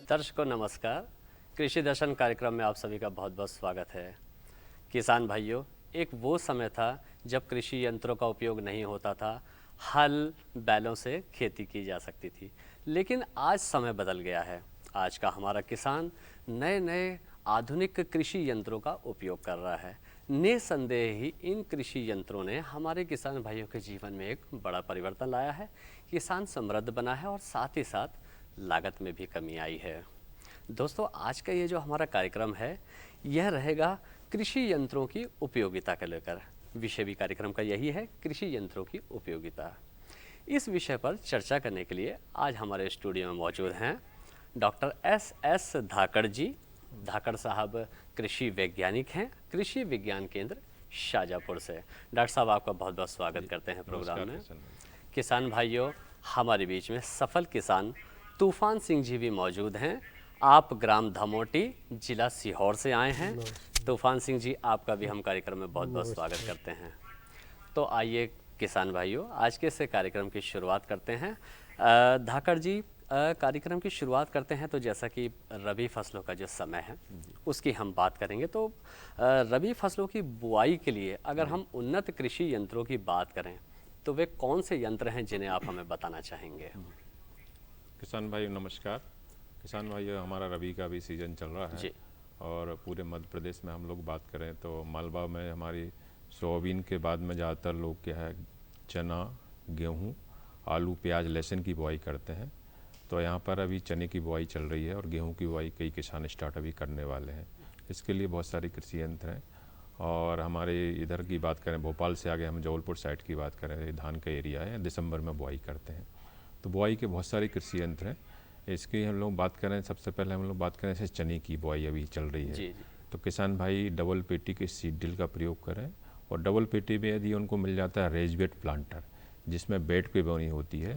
दर्शकों नमस्कार। कृषि दर्शन कार्यक्रम में आप सभी का बहुत बहुत स्वागत है। किसान भाइयों, एक वो समय था जब कृषि यंत्रों का उपयोग नहीं होता था, हल बैलों से खेती की जा सकती थी। लेकिन आज समय बदल गया है। आज का हमारा किसान नए नए आधुनिक कृषि यंत्रों का उपयोग कर रहा है। निसंदेह ही इन कृषि यंत्रों ने हमारे किसान भाइयों के जीवन में एक बड़ा परिवर्तन लाया है। किसान समृद्ध बना है और साथ ही साथ लागत में भी कमी आई है। दोस्तों, आज का ये जो हमारा कार्यक्रम है यह रहेगा कृषि यंत्रों की उपयोगिता को लेकर। विषय भी कार्यक्रम का यही है, कृषि यंत्रों की उपयोगिता। इस विषय पर चर्चा करने के लिए आज हमारे स्टूडियो में मौजूद हैं डॉक्टर एस धाकड़ जी। धाकड़ साहब कृषि वैज्ञानिक हैं, कृषि विज्ञान केंद्र शाजापुर से। डॉक्टर साहब, आपका बहुत बहुत स्वागत करते हैं प्रोग्राम में। किसान भाइयों, हमारे बीच में सफल किसान तूफान सिंह जी भी मौजूद हैं। आप ग्राम धमोटी, जिला सीहोर से आए हैं। तूफान सिंह जी, आपका भी हम कार्यक्रम में बहुत बहुत स्वागत करते हैं। तो आइए किसान भाइयों, आज के इस कार्यक्रम की शुरुआत करते हैं। धाकड़ जी, कार्यक्रम की शुरुआत करते हैं तो जैसा कि रबी फसलों का जो समय है उसकी हम बात करेंगे। तो रबी फसलों की बुआई के लिए अगर हम उन्नत कृषि यंत्रों की बात करें तो वे कौन से यंत्र हैं जिन्हें आप हमें बताना चाहेंगे? किसान भाई नमस्कार। किसान भाई, हमारा रबी का भी सीज़न चल रहा है जी। और पूरे मध्य प्रदेश में हम लोग बात करें तो मालवा में हमारी सोयाबीन के बाद में ज़्यादातर लोग क्या है चना, गेहूं, आलू, प्याज, लहसुन की बुआई करते हैं। तो यहाँ पर अभी चने की बुआई चल रही है और गेहूं की बुआई कई किसान स्टार्ट अभी करने वाले हैं। इसके लिए बहुत सारे कृषि यंत्र हैं। और हमारे इधर की बात करें, भोपाल से आगे हम जबलपुर साइड की बात करें, धान का एरिया है, दिसंबर में बुआई करते हैं। तो बुआई के बहुत सारे कृषि यंत्र हैं। इसकी हम लोग बात करें, सबसे पहले हम लोग बात करें जैसे चने की बुआई अभी चल रही है। जी। तो किसान भाई डबल पेटी के सीड ड्रिल का प्रयोग करें। और डबल पेटी में यदि उनको मिल जाता है रेज बेड प्लांटर, जिसमें बेड पे बोनी होती है,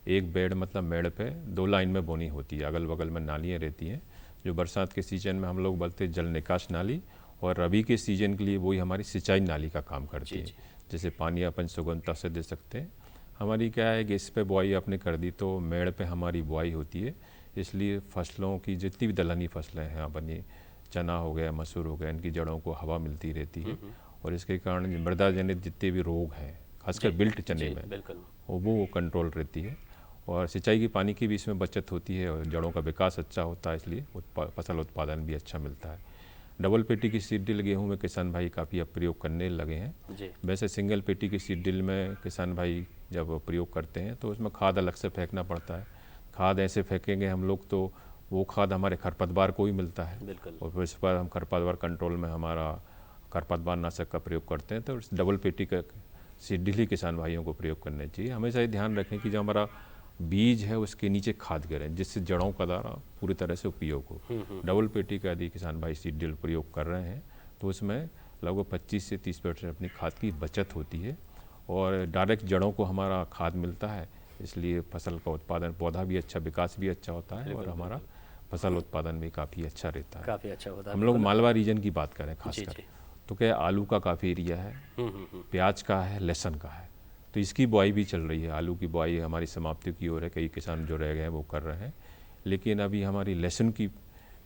एक बेड मतलब मेड़ पे 2 लाइन में बोनी होती है, अगल बगल में नालियाँ रहती हैं, जो बरसात के सीजन में हम लोग बोलते हैं जल निकास नाली, और रबी के सीजन के लिए वही हमारी सिंचाई नाली का काम करती है। जैसे पानी अपन सुगमता से दे सकते हैं। हमारी क्या है कि इस पे बुआई आपने कर दी तो मेड़ पे हमारी बुआई होती है, इसलिए फसलों की जितनी भी दलहनी फसलें हैं अपनी, चना हो गया, मसूर हो गया, इनकी जड़ों को हवा मिलती रहती है और इसके कारण मृदा जनित जितने भी रोग हैं, खासकर बिल्ट चने में, वो कंट्रोल रहती है। और सिंचाई की पानी की भी इसमें बचत होती है और जड़ों का विकास अच्छा होता है, इसलिए फसल उत्पादन भी अच्छा मिलता है। डबल पेटी की सीड ड्रिल गेहूं में किसान भाई काफ़ी अब प्रयोग करने लगे हैं। वैसे सिंगल पेटी की सीड ड्रिल में किसान भाई जब प्रयोग करते हैं तो उसमें खाद अलग से फेंकना पड़ता है। खाद ऐसे फेंकेंगे हम लोग तो वो खाद हमारे खरपतवार को ही मिलता है, और फिर इस पर हम खरपतवार कंट्रोल में हमारा खरपतवार नाशक का प्रयोग करते हैं। तो डबल पेटी का सीड ड्रिल ही किसान भाइयों को प्रयोग करना चाहिए। हमेशा ये ध्यान रखें कि जो हमारा बीज है उसके नीचे खाद गिरे, जिससे जड़ों का द्वारा पूरी तरह से उपयोग हो। डबल पेटी का यदि किसान भाई सीड ड्रिल प्रयोग कर रहे हैं तो उसमें लगभग 25 से 30% अपनी खाद की बचत होती है और डायरेक्ट जड़ों को हमारा खाद मिलता है, इसलिए फसल का उत्पादन, पौधा भी अच्छा, विकास भी अच्छा होता है और हमारा फसल उत्पादन भी काफ़ी अच्छा रहता है। काफ़ी अच्छा होता है। हम लोग मालवा रीजन की बात करें खासकर, तो क्या आलू का काफ़ी एरिया है, प्याज का है, लहसुन का है, तो इसकी बुआई भी चल रही है। आलू की बुआई हमारी समाप्ति की ओर है, कई किसान जो रह गए हैं वो कर रहे हैं, लेकिन अभी हमारी लहसुन की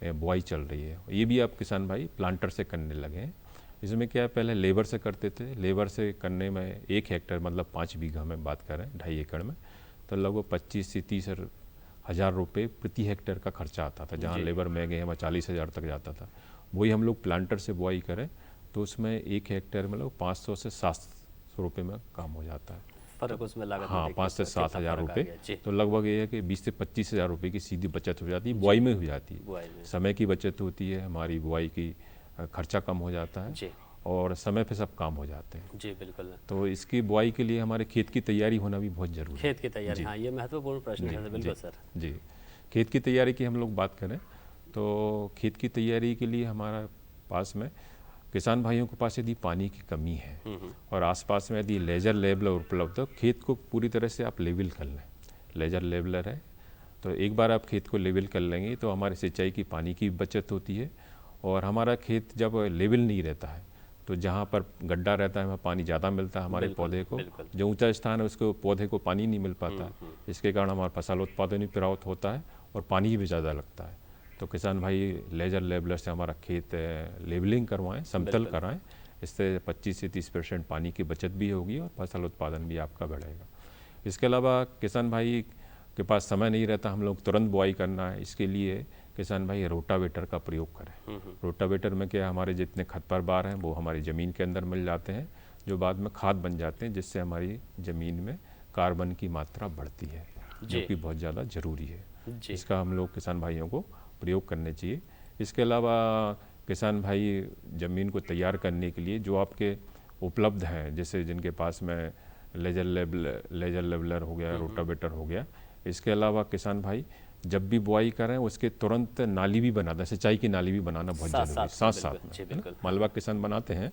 बुआई चल रही है। ये भी अब किसान भाई प्लांटर से करने लगे हैं। इसमें क्या है, पहले लेबर से करते थे। लेबर से करने में 1 हेक्टेयर मतलब 5 बीघा में बात करें, 2.5 एकड़ में, तो लगभग 25 से 30 हज़ार रुपये प्रति हेक्टेयर का खर्चा आता था। जहाँ लेबर महंगे हैं वहाँ 40,000 तक जाता था। वही हम लोग प्लांटर से बुआई करें तो उसमें 1 हेक्टेयर में लगभग 500 से 700 रुपये में काम हो जाता है। फर्क उसमें लागत, हाँ, 5 से 7 हज़ार रुपये, तो लगभग ये है कि 20 से 25 हज़ार रुपये की सीधी बचत हो जाती है, बुआई में हो जाती है। समय की बचत होती है, हमारी बुआई की खर्चा कम हो जाता है और समय पे सब काम हो जाते हैं। जी बिल्कुल। तो इसकी बुआई के लिए हमारे खेत की तैयारी होना भी बहुत जरूरी है। खेत की तैयारी, हाँ, ये महत्वपूर्ण प्रश्न है। बिल्कुल सर। जी, खेत की तैयारी की हम लोग बात करें तो खेत की तैयारी के लिए हमारा पास में किसान भाइयों के पास यदि पानी की कमी है और आसपास में यदि लेजर लेबलर उपलब्ध हो, खेत को पूरी तरह से आप लेवल कर लें। लेजर लेबलर है तो एक बार आप खेत को लेवल कर लेंगे तो हमारे सिंचाई की पानी की बचत होती है। और हमारा खेत जब लेवल नहीं रहता है तो जहाँ पर गड्ढा रहता है वहाँ पानी ज़्यादा मिलता है हमारे पौधे को, जो ऊंचा स्थान है उसको पौधे को पानी नहीं मिल पाता है। इसके कारण हमारा फसल उत्पादन भी प्रभावित होता है और पानी भी ज़्यादा लगता है। तो किसान भाई लेजर लेबलर से हमारा खेत लेवलिंग करवाएं, समतल कराएं, इससे 25 से 30% पानी की बचत भी होगी और फसल उत्पादन भी आपका बढ़ेगा। इसके अलावा किसान भाई के पास समय नहीं रहता, हम लोग तुरंत बुआई करना है, इसके लिए किसान भाई रोटावेटर का प्रयोग करें। रोटावेटर में क्या हमारे जितने खरपतवार हैं वो हमारी ज़मीन के अंदर मिल जाते हैं, जो बाद में खाद बन जाते हैं, जिससे हमारी ज़मीन में कार्बन की मात्रा बढ़ती है, जो कि बहुत ज़्यादा ज़रूरी है। इसका हम लोग किसान भाइयों को प्रयोग करने चाहिए। इसके अलावा किसान भाई ज़मीन को तैयार करने के लिए जो आपके उपलब्ध हैं, जैसे जिनके पास में लेजर लेबलर हो गया, रोटावेटर हो गया, इसके अलावा किसान भाई जब भी बुआई करें उसके तुरंत नाली भी बना दें, सिंचाई की नाली भी बनाना बहुत जरूरी है साथ साथ में। मालवा किसान बनाते हैं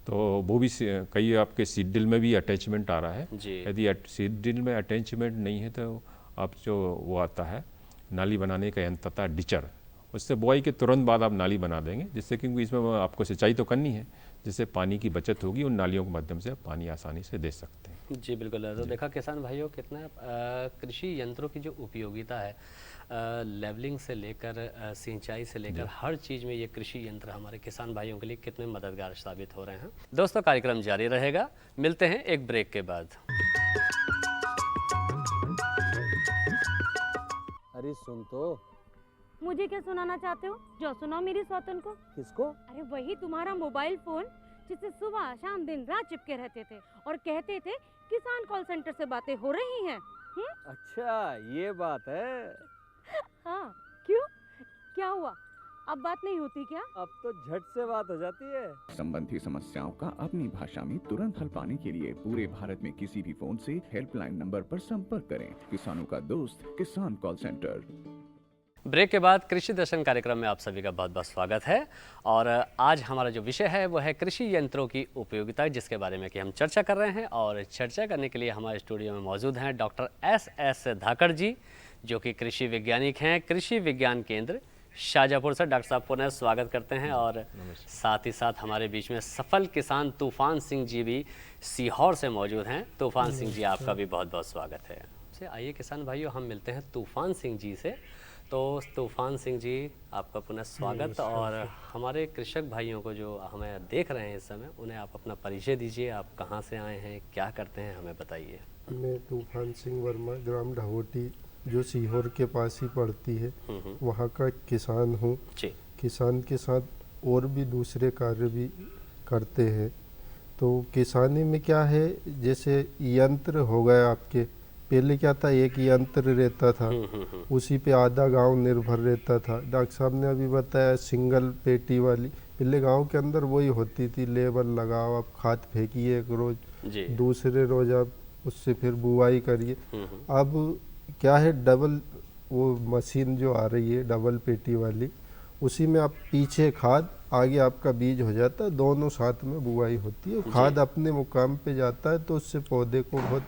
तो वो भी कई आपके सीड ड्रिल में भी अटैचमेंट आ रहा है। यदि सीड ड्रिल में अटैचमेंट नहीं है तो आप जो वो आता है नाली बनाने का यंत्र आता है डिचर, उससे बुआई के तुरंत बाद आप नाली बना देंगे, जिससे क्योंकि इसमें आपको सिंचाई तो करनी है, जिससे पानी की बचत होगी, उन नालियों के माध्यम से आप पानी आसानी से दे सकते हैं। जी बिल्कुल। तो देखा किसान भाइयों कितना कृषि यंत्रों की जो उपयोगिता है, लेवलिंग से लेकर सिंचाई से लेकर हर चीज़ में ये कृषि यंत्र हमारे किसान भाइयों के लिए कितने मददगार साबित हो रहे हैं। दोस्तों कार्यक्रम जारी रहेगा, मिलते हैं एक ब्रेक के बाद। अरे सुन तो। मुझे क्या सुनाना चाहते हो? जो सुनाओ मेरी सौतन को। किसको? अरे वही तुम्हारा मोबाइल फोन जिससे सुबह शाम दिन रात चिपके रहते थे और कहते थे किसान कॉल सेंटर से बातें हो रही हैं। अच्छा ये बात है। हाँ क्यों, क्या हुआ? अब बात नहीं होती क्या? अब तो झट से बात हो जाती है। संबंधी समस्याओं का अपनी भाषा में तुरंत हल पाने के लिए पूरे भारत में किसी भी फोन से हेल्पलाइन नंबर पर संपर्क करें। किसानों का दोस्त किसान कॉल सेंटर। ब्रेक के बाद कृषि दर्शन कार्यक्रम में आप सभी का बहुत बहुत स्वागत है। और आज हमारा जो विषय है वो है कृषि यंत्रों की उपयोगिता, जिसके बारे में कि हम चर्चा कर रहे हैं। और चर्चा करने के लिए हमारे स्टूडियो में मौजूद हैं डॉक्टर एस धाकड़ जी, जो कि कृषि वैज्ञानिक हैं, कृषि विज्ञान केंद्र शाजापुर से। डॉक्टर साहब पुनः स्वागत करते हैं। और साथ ही साथ हमारे बीच में सफल किसान तूफान सिंह जी भी सीहोर से मौजूद हैं। तूफान सिंह जी आपका भी बहुत बहुत स्वागत है। आइए किसान भाइयों, हम मिलते हैं तूफान सिंह जी से। तो तूफान सिंह जी आपका पुनः स्वागत। और हमारे कृषक भाइयों को जो हमें देख रहे हैं इस समय, उन्हें आप अपना परिचय दीजिए। आप कहाँ से आए हैं, क्या करते हैं, हमें बताइए। मैं तूफान सिंह वर्मा, ग्राम ढावोटी जो सीहोर के पास ही पड़ती है, वहाँ का किसान हूँ। किसान के साथ और भी दूसरे कार्य भी करते हैं। तो किसानी में क्या है, जैसे यंत्र हो गए आपके, पहले क्या था एक यंत्र रहता था, उसी पे आधा गांव निर्भर रहता था। डॉक्टर साहब ने अभी बताया सिंगल पेटी वाली, पहले गांव के अंदर वही होती थी, लेबर लगाओ, आप खाद फेंकिए एक रोज, दूसरे रोज आप उससे फिर बुआई करिए। अब क्या है, डबल वो मशीन जो आ रही है डबल पेटी वाली, उसी में आप पीछे खाद, आगे आपका बीज हो जाता है, दोनों साथ में बुआई होती है। खाद अपने मुकाम पे जाता है तो उससे पौधे को बहुत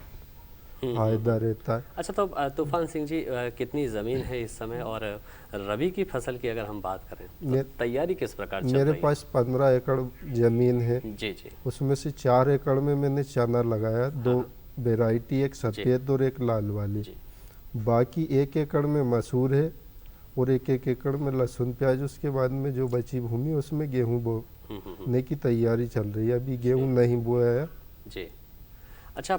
फायदा रहता है। अच्छा, तो तूफान सिंह जी कितनी ज़मीन है इस समय, और रबी की फसल की अगर हम बात करें तो तैयारी किस प्रकार चल रही है? मेरे पास 15 एकड़ ज़मीन है। जी। उसमें से 4 एकड़ में मैंने चना लगाया, 2 वैरायटी, एक सफ़ेद और एक लाल वाली। बाकी 1 एकड़ में मसूर है और 1 एकड़ में लहसुन प्याज। उसके बाद में जो बची भूमि उसमें गेहूँ बोने की तैयारी चल रही है। अभी गेहूँ नहीं बोया जी। अच्छा,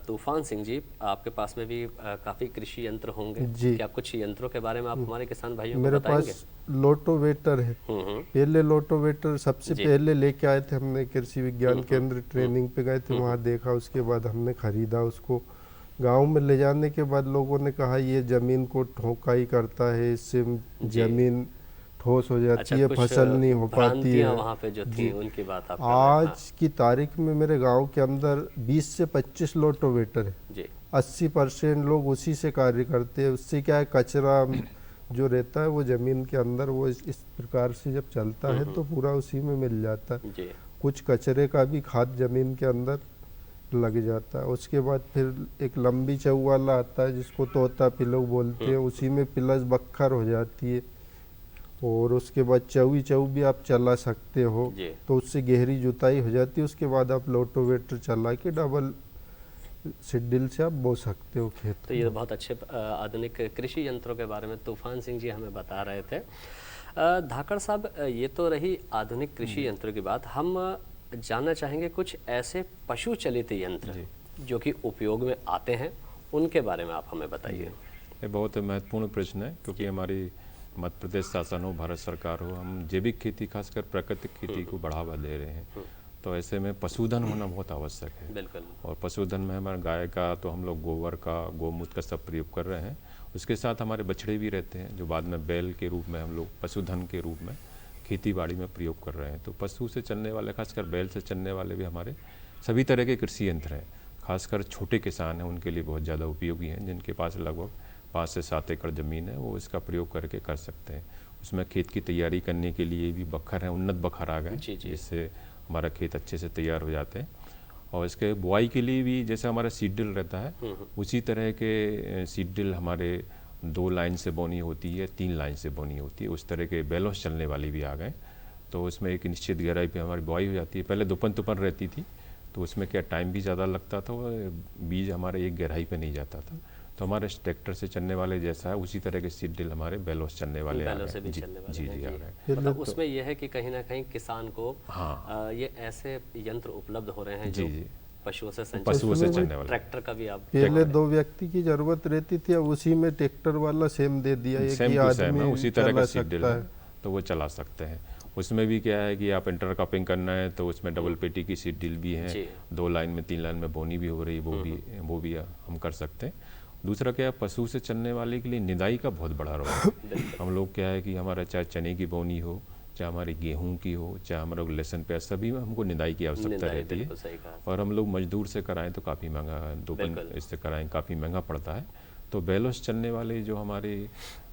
तूफान सिंह जी, आपके पास में भी काफ़ी कृषि यंत्र होंगे जी। क्या कुछ यंत्रों के बारे में आप हमारे किसान भाइयों को बताएंगे? मेरे पास लोटोवेटर है। पहले लोटोवेटर सबसे पहले लेके आए थे, हमने कृषि विज्ञान केंद्र ट्रेनिंग पे गए थे, वहाँ देखा, उसके बाद हमने खरीदा उसको। गांव में ले जाने के बाद लोगों ने कहा ये ज़मीन को ठोकाई करता है, इससे ज़मीन ठोस हो जाती अच्छा, है, कुछ फसल नहीं हो पाती भ्रांतियां है। वहाँ पे जो थी उनकी बात आप कर रहे हैं। आज की तारीख में मेरे गांव के अंदर 20 से 25 रोटावेटर है। जी 80% लोग उसी से कार्य करते हैं। उससे क्या है, कचरा जो रहता है वो ज़मीन के अंदर वो इस प्रकार से जब चलता है तो पूरा उसी में मिल जाता है। जी कुछ कचरे का भी खाद ज़मीन के अंदर लग जाता है। उसके बाद फिर एक लंबी चऊ वाला आता है जिसको तोता पिलऊ बोलते हैं, उसी में पिलस बक्खर हो जाती है। और उसके बाद चऊ भी आप चला सकते हो, जी तो उससे गहरी जुताई हो जाती है। उसके बाद आप रोटावेटर चला के डबल सिड्डिल से आप बो सकते हो खेत। तो ये बहुत अच्छे आधुनिक कृषि यंत्रों के बारे में तूफान सिंह जी हमें बता रहे थे। धाकड़ साहब, ये तो रही आधुनिक कृषि यंत्रों की बात। हम जानना चाहेंगे कुछ ऐसे पशु चलित यंत्र जो कि उपयोग में आते हैं, उनके बारे में आप हमें बताइए। ये बहुत महत्वपूर्ण प्रश्न है, क्योंकि हमारी मध्य प्रदेश शासन हो, भारत सरकार हो, हम जैविक खेती खासकर प्राकृतिक खेती को बढ़ावा दे रहे हैं। तो ऐसे में पशुधन होना बहुत आवश्यक है। बिल्कुल। और पशुधन में हमारे गाय का तो हम लोग गोबर का, गोमूत्र का सब प्रयोग कर रहे हैं। उसके साथ हमारे बछड़े भी रहते हैं जो बाद में बैल के रूप में हम लोग पशुधन के रूप में खेती बाड़ी में प्रयोग कर रहे हैं। तो पशु से चलने वाले, खासकर बैल से चलने वाले भी हमारे सभी तरह के कृषि यंत्र हैं। खासकर छोटे किसान हैं उनके लिए बहुत ज़्यादा उपयोगी हैं, जिनके पास लगभग 5 से 7 एकड़ ज़मीन है, वो इसका प्रयोग करके कर सकते हैं। उसमें खेत की तैयारी करने के लिए भी बखर हैं, उन्नत बखर आ गए, जिससे हमारा खेत अच्छे से तैयार हो जाते हैं। और इसके बुआई के लिए भी जैसे हमारा सीड ड्रिल रहता है, उसी तरह के सीड ड्रिल हमारे 2 लाइन से बोनी होती है, 3 लाइन से बोनी होती है। उस तरह के बैलों से चलने वाली भी आ गए। तो उसमें एक निश्चित गहराई पे हमारी बुआई हो जाती है। पहले दुपन तुपन रहती थी, तो उसमें क्या टाइम भी ज़्यादा लगता था और बीज हमारे एक गहराई पे नहीं जाता था। तो हमारे ट्रैक्टर से चलने वाले जैसा है, उसी तरह के सीड ड्रिल हमारे बैलों से चलने वाले आ गए। भी चलने वाले जी हैं, जी आ जी। गए। मतलब उसमें यह है कि कहीं ना कहीं किसान को हाँ ये ऐसे यंत्र उपलब्ध हो रहे हैं जी जो जी पशुओं से पशुओं से संचालित। चलने वाले। ट्रैक्टर का भी आप पहले 2 व्यक्ति की जरूरत रहती थी, अब उसी में ट्रैक्टर वाला सेम दे दिया है कि सेम टू सेम है, आदमी उसी तरह का चला सीड ड्रिल सकता है, तो वो चला सकते हैं। उसमें भी क्या है कि आप इंटरक्रॉपिंग करना है तो उसमें डबल पेटी की सीड ड्रिल भी है, 2 लाइन में 3 लाइन में बोनी भी हो रही है, वो भी हम कर सकते हैं। दूसरा क्या है, पशु से चलने वाले के लिए निदाई का बहुत बड़ा रोल है। हम लोग क्या है कि हमारा चाहे चने की बोनी हो, चाहे हमारी गेहूं की हो, चाहे हमारे लहसुन प्याज, सभी में हमको निदाई की आवश्यकता रहती है। और हम लोग मजदूर से कराएं तो काफ़ी महंगा, दोपन इससे कराएं काफ़ी महंगा पड़ता है। तो बैलों से चलने वाले जो हमारे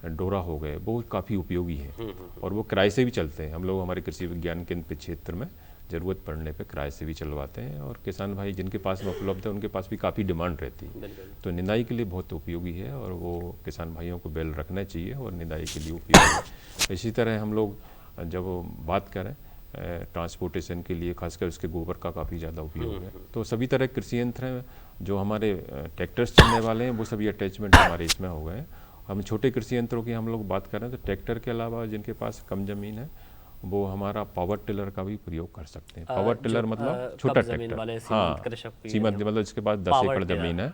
डोरा हो गए वो काफ़ी उपयोगी हैं, और वो किराए से भी चलते हैं। हम लोग हमारे कृषि विज्ञान केंद्र क्षेत्र में ज़रूरत पड़ने पे किराए से भी चलवाते हैं, और किसान भाई जिनके पास में उपलब्ध है उनके पास भी काफ़ी डिमांड रहती है। तो निदाई के लिए बहुत उपयोगी है, और वो किसान भाइयों को बैल रखना चाहिए और निदाई के लिए उपयोगी है। इसी तरह हम लोग जब बात करें ट्रांसपोर्टेशन के लिए, खासकर उसके गोबर का काफ़ी ज़्यादा उपयोग है। तो सभी तरह कृषि यंत्र हैं जो हमारे ट्रैक्टर से चलने वाले हैं, वो सभी अटैचमेंट हमारे इसमें हो गए हैं। हम छोटे कृषि यंत्रों की हम लोग बात करें तो ट्रैक्टर के अलावा जिनके पास कम ज़मीन है वो हमारा पावर टिलर का भी प्रयोग कर सकते हैं। पावर टिलर मतलब छोटा ट्रैक्टर, हाँ सीमंत, मतलब इसके पास 10 एकड़ ज़मीन है,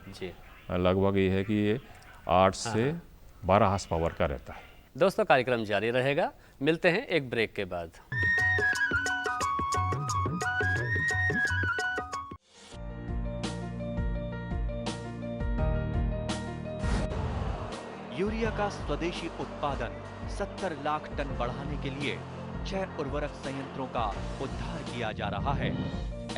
लगभग ये है कि ये 8 से 12 हार्स पावर का रहता है। दोस्तों, कार्यक्रम जारी रहेगा, मिलते हैं एक ब्रेक के बाद। यूरिया का स्वदेशी उत्पादन 70 लाख टन बढ़ाने के लिए 6 उर्वरक संयंत्रों का उद्धार किया जा रहा है।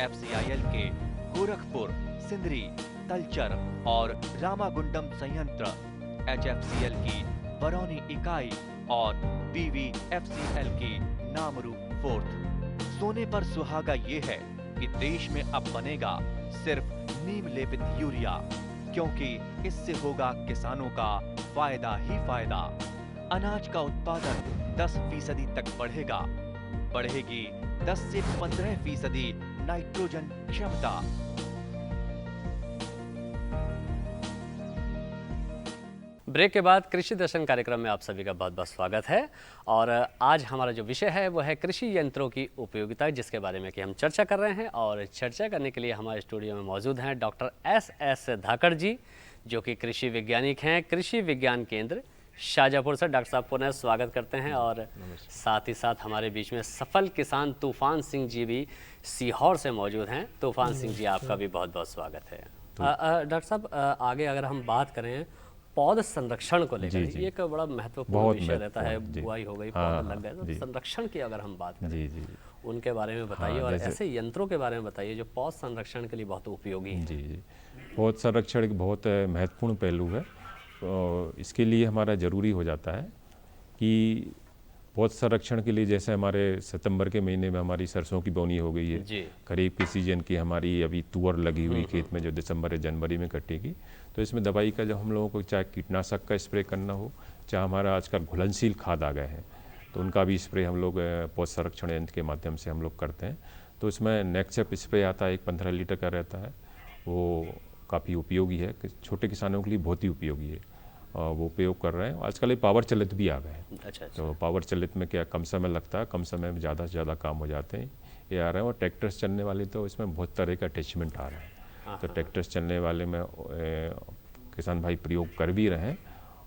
FCIL के गोरखपुर, सिंदरी, तलचर और रामागुंडम संयंत्र, HFCL की बरौनी इकाई और BVFCL की नामरू फोर्थ। सोने पर सुहागा ये है कि देश में अब बनेगा सिर्फ नीम लेपित यूरिया, क्योंकि इससे होगा किसानों का फायदा ही फायदा। अनाज का उत्पादन 10% तक बढ़ेगा, बढ़ेगी 10 से 15% नाइट्रोजन क्षमता। ब्रेक के बाद कृषि दर्शन कार्यक्रम में आप सभी का बहुत बहुत स्वागत है। और आज हमारा जो विषय है वो है कृषि यंत्रों की उपयोगिता, जिसके बारे में कि हम चर्चा कर रहे हैं। और चर्चा करने के लिए हमारे स्टूडियो में मौजूद हैं डॉक्टर एस धाकड़ जी, जो कि कृषि वैज्ञानिक हैं, कृषि विज्ञान केंद्र शाजापुर से। डॉक्टर साहब पुनः स्वागत करते हैं। और साथ ही साथ हमारे बीच में सफल किसान तूफान सिंह जी भी सीहोर से मौजूद हैं। तूफान सिंह जी, आपका भी बहुत बहुत स्वागत है। डॉक्टर साहब, आगे अगर हम बात करें पौध संरक्षण को लेकर जी, जी। ये एक बड़ा महत्वपूर्ण बहुत विषय रहता है। महत्वपूर्ण, जी। बुआई हो गई, हाँ, पौधा लग गए, तो जी। संरक्षण की अगर हम बात करें जी जी उनके बारे में बताइए, हाँ, और जैसे- ऐसे यंत्रों के बारे में बताइए जो पौध संरक्षण के लिए बहुत उपयोगी हैं। जी जी पौध संरक्षण एक बहुत महत्वपूर्ण पहलू है। तो इसके लिए हमारा ज़रूरी हो जाता है कि पौध संरक्षण के लिए, जैसे हमारे सितंबर के महीने में हमारी सरसों की बोनी हो गई है, जी। खरीफ के सीजन की हमारी अभी तुअर लगी हुई खेत में जो दिसंबर या जनवरी में कटेगी, तो इसमें दवाई का जब हम लोगों को चाहे कीटनाशक का स्प्रे करना हो, चाहे हमारा आजकल घुलनशील खाद आ गए हैं तो उनका भी स्प्रे हम लोग पौध संरक्षण यंत्र के माध्यम से हम लोग करते हैं। तो इसमें नेक्सेप स्प्रे आता है, एक 15 लीटर का रहता है, वो काफ़ी उपयोगी है, छोटे किसानों के लिए बहुत ही उपयोगी है, वो उपयोग कर रहे हैं। आजकल ये पावर चलित भी आ गए हैं, अच्छा। तो पावर चलित में क्या कम समय लगता है, कम समय में ज़्यादा से ज़्यादा काम हो जाते हैं, ये आ रहे हैं। और ट्रैक्टर से चलने वाले तो इसमें बहुत तरह का अटैचमेंट आ रहा है, तो ट्रैक्टर से चलने वाले में किसान भाई प्रयोग कर भी रहे हैं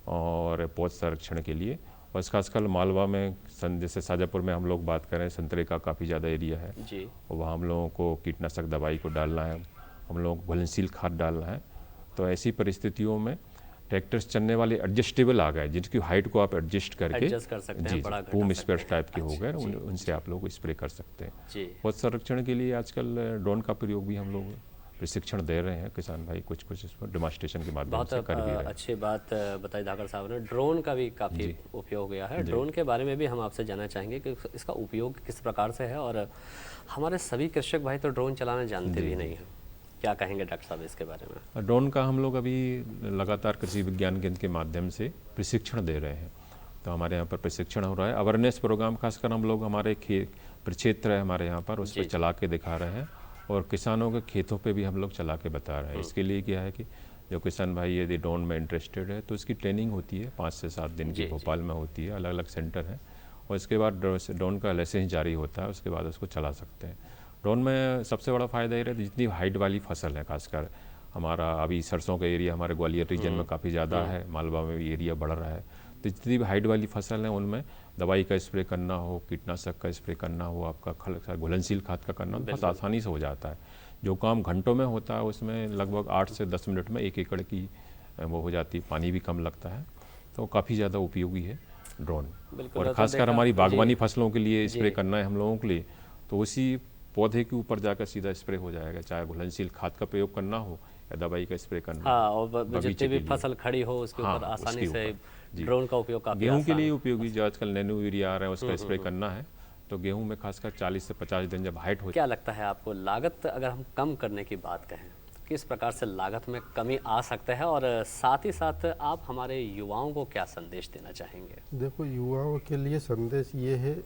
और पौध संरक्षण के लिए। और खासकर मालवा में जैसे शाजापुर में हम लोग बात करें, संतरे का काफ़ी ज़्यादा एरिया है जी। और वहाँ हम लोगों को कीटनाशक दवाई को डालना है, हम लोगों को घुलनशील खाद डालना है। तो ऐसी परिस्थितियों में ट्रैक्टर से चलने वाले एडजस्टेबल आ गए, जिनकी हाइट को आप एडजस्ट करके एडजस्ट कर सकते हैं, बड़ा घटा बूम सकते स्प्रेयर हैं। टाइप के हो अच्छा, गए, जी, उनसे आप लोग स्प्रे कर सकते हैं। जी। पौध संरक्षण के लिए आजकल ड्रोन का प्रयोग भी हम लोग प्रशिक्षण दे रहे हैं, किसान भाई कुछ इसमें डेमोन्स्ट्रेशन के माध्यम बहुत से कर भी रहे हैं। अच्छी बात बताई धाकर साहब ने। ड्रोन का भी काफ़ी जी। उपयोग हो गया है। जी। ड्रोन के बारे में भी हम आपसे जानना चाहेंगे कि इसका उपयोग किस प्रकार से है, और हमारे सभी कृषक भाई तो ड्रोन चलाना जानते भी नहीं हैं। क्या कहेंगे डॉक्टर साहब इसके बारे में? ड्रोन का हम लोग अभी लगातार कृषि विज्ञान केंद्र के माध्यम से प्रशिक्षण दे रहे हैं, तो हमारे यहाँ पर प्रशिक्षण हो रहा है। अवेयरनेस प्रोग्राम खासकर हम लोग हमारे प्रक्षेत्र है हमारे यहाँ पर, उस पर चला के दिखा रहे हैं और किसानों के खेतों पे भी हम लोग चला के बता रहे हैं। इसके लिए क्या है कि जो किसान भाई यदि ड्रोन में इंटरेस्टेड है तो उसकी ट्रेनिंग होती है 5 से 7 दिन की, भोपाल में होती है, अलग अलग सेंटर है, और इसके बाद ड्रोन का लाइसेंस जारी होता है, उसके बाद उसको चला सकते हैं। ड्रोन में सबसे बड़ा फ़ायदा ये रहता है, जितनी हाइट वाली फसल है, खासकर हमारा अभी सरसों का एरिया हमारे ग्वालियर रीजन में काफ़ी ज़्यादा है, मालवा में भी एरिया बढ़ रहा है, तो जितनी भी हाइट वाली फसल है उनमें दवाई का स्प्रे करना हो, कीटनाशक का स्प्रे करना हो, आपका घुलनशील खाद का करना हो, बहुत आसानी से हो जाता है। जो काम घंटों में होता है उसमें लगभग 8 से 10 मिनट में 1 एकड़ की वो हो जाती है, पानी भी कम लगता है, तो काफ़ी ज़्यादा उपयोगी है ड्रोन। और ख़ासकर हमारी बागवानी फसलों के लिए स्प्रे करना है हम लोगों के लिए, तो उसी पौधे के ऊपर जाकर सीधा स्प्रे हो जाएगा, चाहे घुलनशील खाद का प्रयोग करना हो या दवाई का स्प्रे करना। हाँ, और जितनी भी फसल खड़ी हो उसके ऊपर आसानी से ड्रोन का उपयोग काफ़ी गेहूं के लिए उपयोगी, जो आजकल नैनो यूरिया आ रहा है उसका स्प्रे करना है, तो गेहूं में खासकर 40 से 50 दिन जब हाइट हो। क्या लगता है आपको, लागत अगर हम कम करने की बात कहें, किस प्रकार से लागत में कमी आ सकता है, और साथ ही साथ आप हमारे युवाओं को क्या संदेश देना चाहेंगे? देखो, युवाओं के लिए संदेश ये है,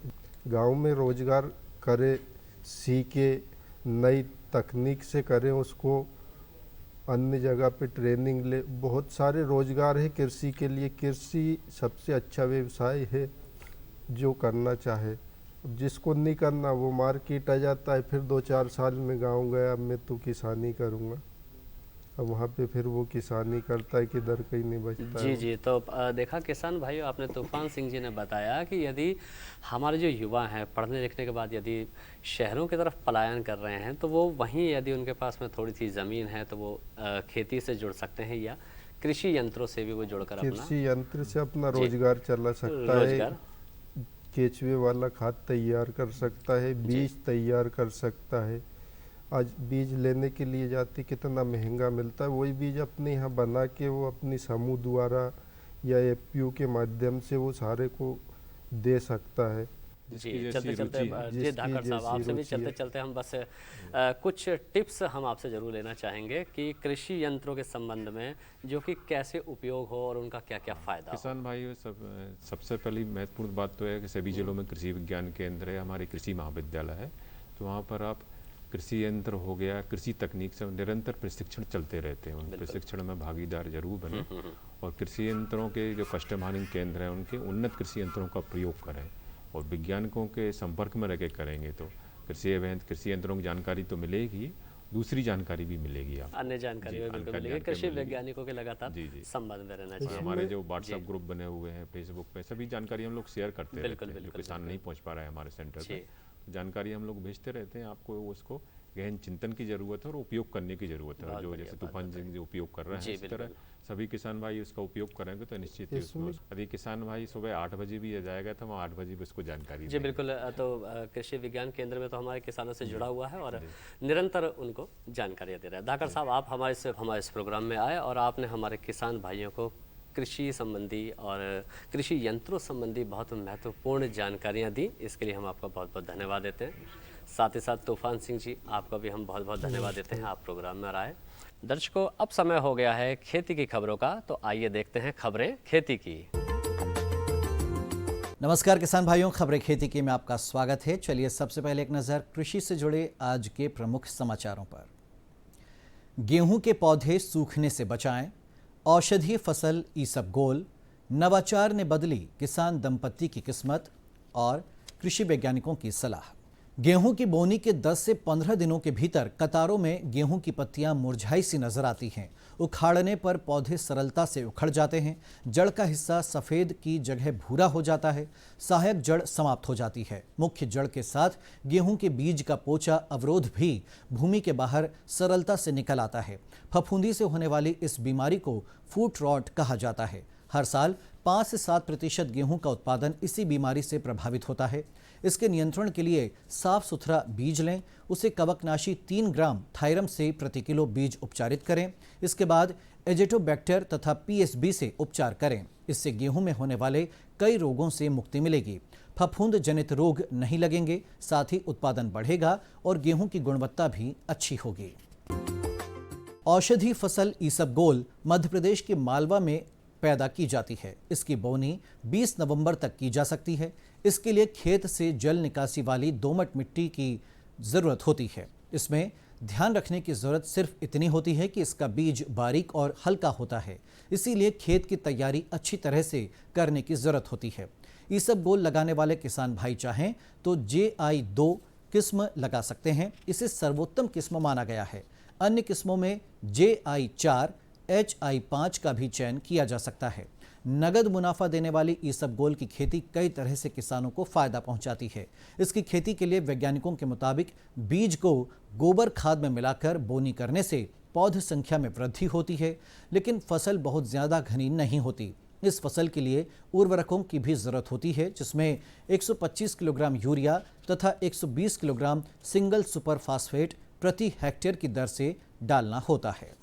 गांव में रोजगार करे, सीखे, नई तकनीक से करें उसको, अन्य जगह पे ट्रेनिंग ले। बहुत सारे रोजगार है कृषि के लिए, कृषि सबसे अच्छा व्यवसाय है जो करना चाहे। जिसको नहीं करना वो मार्केट आ जाता है, फिर 2-4 साल में गांव गया, मैं तो किसानी करूँगा, अब वहाँ पे फिर वो किसानी करता है, किधर कहीं नहीं बचता जी है। जी। तो देखा किसान भाइयों, आपने तूफान सिंह जी ने बताया कि यदि हमारे जो युवा हैं पढ़ने लिखने के बाद यदि शहरों की तरफ पलायन कर रहे हैं, तो वो वहीं यदि उनके पास में थोड़ी सी ज़मीन है तो वो खेती से जुड़ सकते हैं, या कृषि यंत्रों से भी वो जुड़कर अपना कृषि यंत्र से अपना रोजगार चला सकता है, केचुए वाला खाद तैयार कर सकता है, बीज तैयार कर सकता है। आज बीज लेने के लिए जाते कितना महंगा मिलता है, वही बीज अपने यहाँ बना के वो अपनी समूह द्वारा या एफपीओ के माध्यम से वो सारे को दे सकता है। जी। चलते चलते जी धाकर साहब, आपसे भी चलते चलते हम बस कुछ टिप्स हम आपसे ज़रूर लेना चाहेंगे कि कृषि यंत्रों के संबंध में जो कि कैसे उपयोग हो और उनका क्या क्या फ़ायदा हो। किसान भाइयों, सबसे पहली महत्वपूर्ण बात तो है कि सभी जिलों में कृषि विज्ञान केंद्र है, हमारे कृषि महाविद्यालय है, तो वहाँ पर आप कृषि यंत्र हो गया, कृषि तकनीक से निरंतर प्रशिक्षण चलते रहते हैं, उन प्रशिक्षण में भागीदार जरूर बने और कृषि यंत्रों के जो कस्टमाइजिंग केंद्र हैं उनके उन्नत कृषि यंत्रों का प्रयोग करें और वैज्ञानिकों के संपर्क में रह के करेंगे तो कृषि यंत्रों की जानकारी तो मिलेगी, दूसरी जानकारी भी मिलेगी, आप अन्य जानकारी भी बिल्कुल मिलेगी। कृषि वैज्ञानिकों के लगातार संबंध में रहना चाहिए। हमारे जो व्हाट्सएप ग्रुप बने हुए हैं, फेसबुक पे सभी जानकारी हम लोग शेयर करते रहते हैं, जो किसान नहीं पहुंच पा रहा है हमारे सेंटर पे, जानकारी हम लोग भेजते रहते हैं, आपको उसको गहन चिंतन की जरूरत है और उपयोग करने की जरूरत है। जो जैसे तूफान सिंह जो उपयोग कर रहे हैं, इसी तरह सभी किसान भाई इसका उपयोग करेंगे तो निश्चित ही उसमें यदि किसान भाई सुबह 8 बजे भी जाएगा तो वहाँ 8 बजे भी उसको जानकारी जी बिल्कुल। तो कृषि विज्ञान केंद्र में तो हमारे किसानों से जुड़ा हुआ है और निरंतर उनको जानकारियाँ दे रहा है। धाकड़ साहब, आप हमारे इस प्रोग्राम में आए और आपने हमारे किसान भाइयों को कृषि संबंधी और कृषि यंत्रों संबंधी बहुत महत्वपूर्ण जानकारियाँ दी। इसके लिए हम आपका बहुत बहुत धन्यवाद देते हैं। साथ ही साथ तूफान सिंह जी, आपका भी हम बहुत बहुत धन्यवाद देते हैं, आप प्रोग्राम में आए। दर्शकों, अब समय हो गया है खेती की खबरों का, तो आइए देखते हैं खबरें खेती की। नमस्कार किसान भाइयों, खबरें खेती की में आपका स्वागत है। चलिए सबसे पहले एक नज़र कृषि से जुड़े आज के प्रमुख समाचारों पर। गेहूं के पौधे सूखने से बचाएं, औषधीय फसल ईसबगोल, नवाचार ने बदली किसान दंपत्ति की किस्मत और कृषि वैज्ञानिकों की सलाह। गेहूं की बोनी के 10 से 15 दिनों के भीतर कतारों में गेहूं की पत्तियां मुरझाई सी नजर आती हैं। उखाड़ने पर पौधे सरलता से उखड़ जाते हैं। जड़ का हिस्सा सफ़ेद की जगह भूरा हो जाता है। सहायक जड़ समाप्त हो जाती है। मुख्य जड़ के साथ गेहूं के बीज का पोचा अवरोध भी भूमि के बाहर सरलता से निकल आता है। फफूंदी से होने वाली इस बीमारी को फूट रॉट कहा जाता है। हर साल 5 से 7% गेहूं का उत्पादन इसी बीमारी से प्रभावित होता है। इसके नियंत्रण के लिए साफ सुथरा बीज लें। उसे कवकनाशी 3 ग्राम थायरम से प्रति किलो बीज उपचारित करें। इसके बाद एजेटोबैक्टर तथा पीएसबी से उपचार करें। इससे गेहूं में होने वाले कई रोगों से मुक्ति मिलेगी। फफूंद जनित रोग नहीं लगेंगे, साथ ही उत्पादन बढ़ेगा और गेहूं की गुणवत्ता भी अच्छी होगी। औषधि फसल ईसबगोल मध्य प्रदेश के मालवा में पैदा की जाती है। इसकी बोनी 20 नवंबर तक की जा सकती है। इसके लिए खेत से जल निकासी वाली दोमट मिट्टी की ज़रूरत होती है। इसमें ध्यान रखने की ज़रूरत सिर्फ इतनी होती है कि इसका बीज बारीक और हल्का होता है, इसीलिए खेत की तैयारी अच्छी तरह से करने की ज़रूरत होती है। ईसबगोल लगाने वाले किसान भाई चाहें तो JI2 किस्म लगा सकते हैं। इसे सर्वोत्तम किस्म माना गया है। अन्य किस्मों में JI4, HI5 का भी चयन किया जा सकता है। नगद मुनाफा देने वाली ईसबगोल की खेती कई तरह से किसानों को फायदा पहुंचाती है। इसकी खेती के लिए वैज्ञानिकों के मुताबिक बीज को गोबर खाद में मिलाकर बोनी करने से पौध संख्या में वृद्धि होती है, लेकिन फसल बहुत ज़्यादा घनी नहीं होती। इस फसल के लिए उर्वरकों की भी ज़रूरत होती है, जिसमें 125 किलोग्राम यूरिया तथा 120 किलोग्राम सिंगल सुपर फास्फेट प्रति हेक्टेयर की दर से डालना होता है।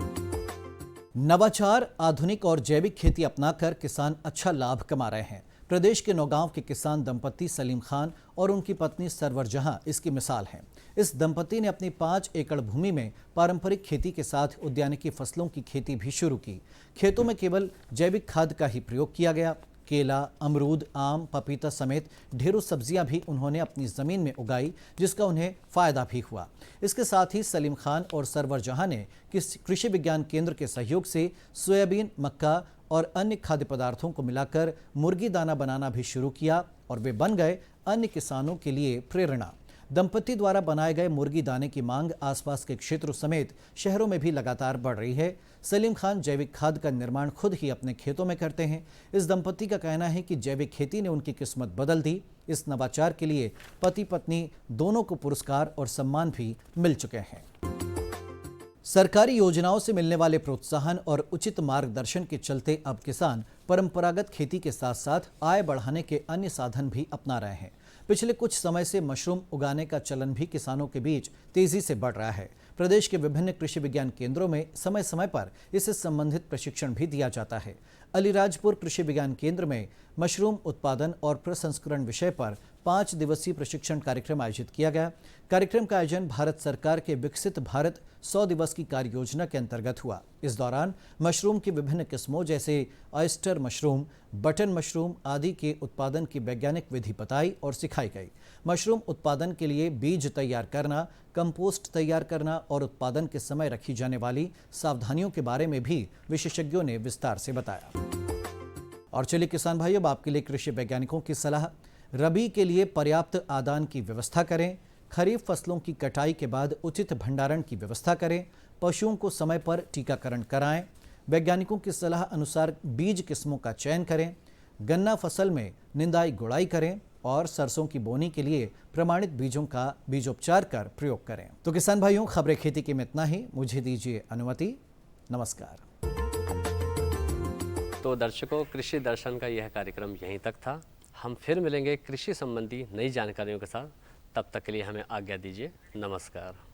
नवाचार, आधुनिक और जैविक खेती अपनाकर किसान अच्छा लाभ कमा रहे हैं। प्रदेश के नौगांव के किसान दंपत्ति सलीम खान और उनकी पत्नी सरवर जहां इसकी मिसाल हैं। इस दंपत्ति ने अपनी 5 एकड़ भूमि में पारंपरिक खेती के साथ उद्यानिकी फसलों की खेती भी शुरू की। खेतों में केवल जैविक खाद का ही प्रयोग किया गया। केला, अमरूद, आम, पपीता समेत ढेरों सब्जियां भी उन्होंने अपनी ज़मीन में उगाई, जिसका उन्हें फ़ायदा भी हुआ। इसके साथ ही सलीम खान और सरवर जहां ने कृषि विज्ञान केंद्र के सहयोग से सोयाबीन, मक्का और अन्य खाद्य पदार्थों को मिलाकर मुर्गी दाना बनाना भी शुरू किया और वे बन गए अन्य किसानों के लिए प्रेरणा। दंपति द्वारा बनाए गए मुर्गी दाने की मांग आसपास के क्षेत्रों समेत शहरों में भी लगातार बढ़ रही है। सलीम खान जैविक खाद का निर्माण खुद ही अपने खेतों में करते हैं। इस दंपति का कहना है कि जैविक खेती ने उनकी किस्मत बदल दी। इस नवाचार के लिए पति पत्नी दोनों को पुरस्कार और सम्मान भी मिल चुके हैं। सरकारी योजनाओं से मिलने वाले प्रोत्साहन और उचित मार्गदर्शन के चलते अब किसान परंपरागत खेती के साथ साथ आय बढ़ाने के अन्य साधन भी अपना रहे हैं। पिछले कुछ समय से मशरूम उगाने का चलन भी किसानों के बीच तेजी से बढ़ रहा है। प्रदेश के विभिन्न कृषि विज्ञान केंद्रों में समय समय पर इससे संबंधित प्रशिक्षण भी दिया जाता है। अलीराजपुर कृषि विज्ञान केंद्र में मशरूम उत्पादन और प्रसंस्करण विषय पर 5 दिवसीय प्रशिक्षण कार्यक्रम आयोजित किया गया। कार्यक्रम का आयोजन भारत सरकार के विकसित भारत 100 दिवस की कार्य योजना के अंतर्गत हुआ। इस दौरान मशरूम की विभिन्न किस्मों जैसे ऑयस्टर मशरूम, बटन मशरूम आदि के उत्पादन की वैज्ञानिक विधि बताई और सिखाई गई। मशरूम उत्पादन के लिए बीज तैयार करना, कंपोस्ट तैयार करना और उत्पादन के समय रखी जाने वाली सावधानियों के बारे में भी विशेषज्ञों ने विस्तार से बताया। और चलिए किसान भाइयों, अब आपके लिए कृषि वैज्ञानिकों की सलाह। रबी के लिए पर्याप्त आदान की व्यवस्था करें। खरीफ फसलों की कटाई के बाद उचित भंडारण की व्यवस्था करें। पशुओं को समय पर टीकाकरण कराएं। वैज्ञानिकों की सलाह अनुसार बीज किस्मों का चयन करें। गन्ना फसल में निंदाई गुड़ाई करें। और सरसों की बोनी के लिए प्रमाणित बीजों का बीजोपचार कर प्रयोग करें। तो किसान भाइयों, खबरें खेती के में इतना ही। मुझे दीजिए अनुमति। नमस्कार। तो दर्शकों, कृषि दर्शन का यह कार्यक्रम यहीं तक था। हम फिर मिलेंगे कृषि संबंधी नई जानकारियों के साथ। तब तक के लिए हमें आज्ञा दीजिए। नमस्कार।